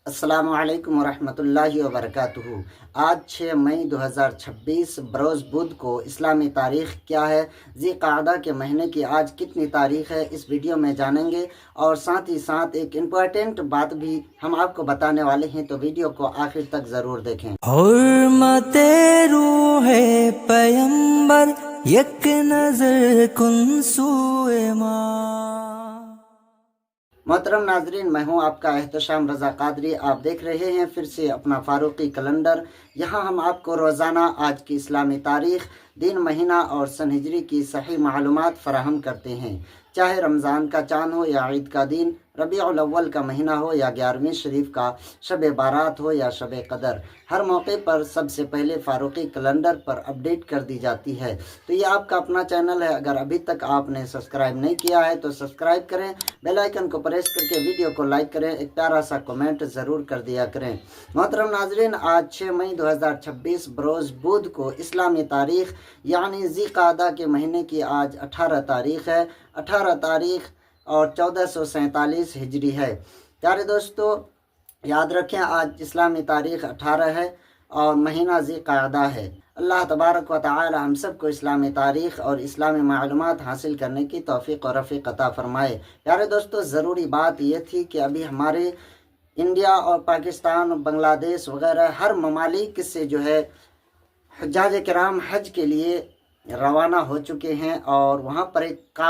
अस्सलामु अलैकुम वरहमतुल्लाहि वबरकातुहू। आज 6 मई 2026 बरोज़ बुध को इस्लामी तारीख़ क्या है, ज़िक़अदा के महीने की आज कितनी तारीख़ है, इस वीडियो में जानेंगे। और साथ ही साथ एक इम्पॉर्टेंट बात भी हम आपको बताने वाले हैं, तो वीडियो को आखिर तक ज़रूर देखें। हुर्मते रूहे पैगंबर यक नजर कुन सूए माँ। मोहतरम नाजरीन, मैं हूं आपका एहतशाम रज़ा कादरी। आप देख रहे हैं फिर से अपना फारूकी कैलेंडर। यहाँ हम आपको रोज़ाना आज की इस्लामी तारीख़, दिन, महीना और सन हिजरी की सही मालूमात फ़राहम करते हैं। चाहे रमज़ान का चाँद हो या ईद का दिन, रबीउल अव्वल का महीना हो या 11वीं शरीफ का शब बारात हो या शब कदर, हर मौके पर सबसे पहले फारूकी कैलेंडर पर अपडेट कर दी जाती है। तो ये आपका अपना चैनल है, अगर अभी तक आपने सब्सक्राइब नहीं किया है तो सब्सक्राइब करें, बेल आइकन को प्रेस करके वीडियो को लाइक करें, एक प्यारा सा कमेंट ज़रूर कर दिया करें। मोहतरम नाजरीन, आज 6 मई 2026 बरोज़ बुध को इस्लामी तारीख़ यानी ज़िक़अदा के महीने की आज 18 तारीख़ है। 18 तारीख़ और 1447 हिजरी है। प्यारे दोस्तों, याद रखें आज इस्लामी तारीख़ 18 है और महीना ज़िक़अदा है। अल्लाह तबारक व तआला हम सब को इस्लामी तारीख़ और इस्लामी मालूमात हासिल करने की तौफ़ीक़ और रफ़ीक़ अता फ़रमाए। प्यारे दोस्तों, ज़रूरी बात यह थी कि अभी हमारे इंडिया और पाकिस्तान, बांग्लादेश वगैरह हर ममालिक से जो है हुज्जाज किराम हज के लिए रवाना हो चुके हैं और वहाँ पर एक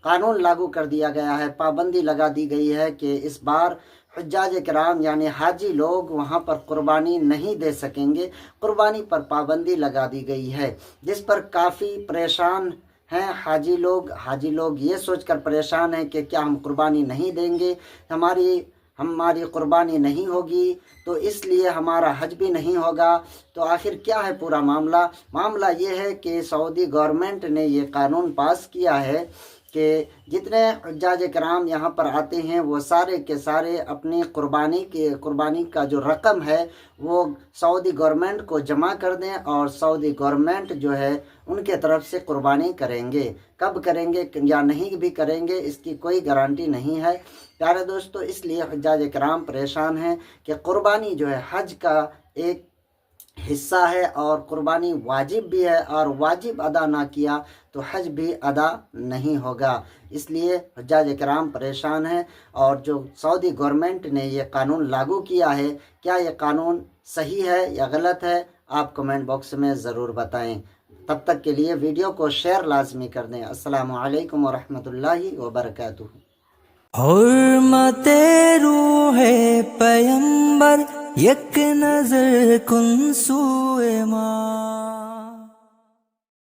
कानून लागू कर दिया गया है, पाबंदी लगा दी गई है कि इस बार हुज्जाज किराम यानी हाजी लोग वहाँ पर कुर्बानी नहीं दे सकेंगे। कुर्बानी पर पाबंदी लगा दी गई है, जिस पर काफ़ी परेशान हैं हाजी लोग। हाजी लोग ये सोचकर परेशान हैं कि क्या हम कुर्बानी नहीं देंगे, हमारी कुर्बानी नहीं होगी तो इसलिए हमारा हज भी नहीं होगा। तो आखिर क्या है पूरा मामला ये है कि सऊदी गवर्नमेंट ने ये कानून पास किया है कि जितने हुज्जाज किराम यहाँ पर आते हैं वो सारे के सारे अपनी कुर्बानी का जो रकम है वो सऊदी गवर्नमेंट को जमा कर दें और सऊदी गवर्नमेंट जो है उनके तरफ से कुर्बानी करेंगे। कब करेंगे या नहीं भी करेंगे इसकी कोई गारंटी नहीं है प्यारे दोस्तों। इसलिए हुज्जाज किराम परेशान हैं कि कुर्बानी जो है हज का एक हिस्सा है और कुर्बानी वाजिब भी है, और वाजिब अदा ना किया तो हज भी अदा नहीं होगा। इसलिए हुज्जाज किराम परेशान हैं और जो सऊदी गवर्नमेंट ने ये कानून लागू किया है, क्या ये कानून सही है या गलत है, आप कमेंट बॉक्स में ज़रूर बताएं। तब तक के लिए वीडियो को शेयर लाजमी कर दें। अस्सलामु अलैकुम वरहमतुल्लाहि वबरकातुहू। हुर्मते रूहे पैगंबर यक नजर कुन सूए माँ।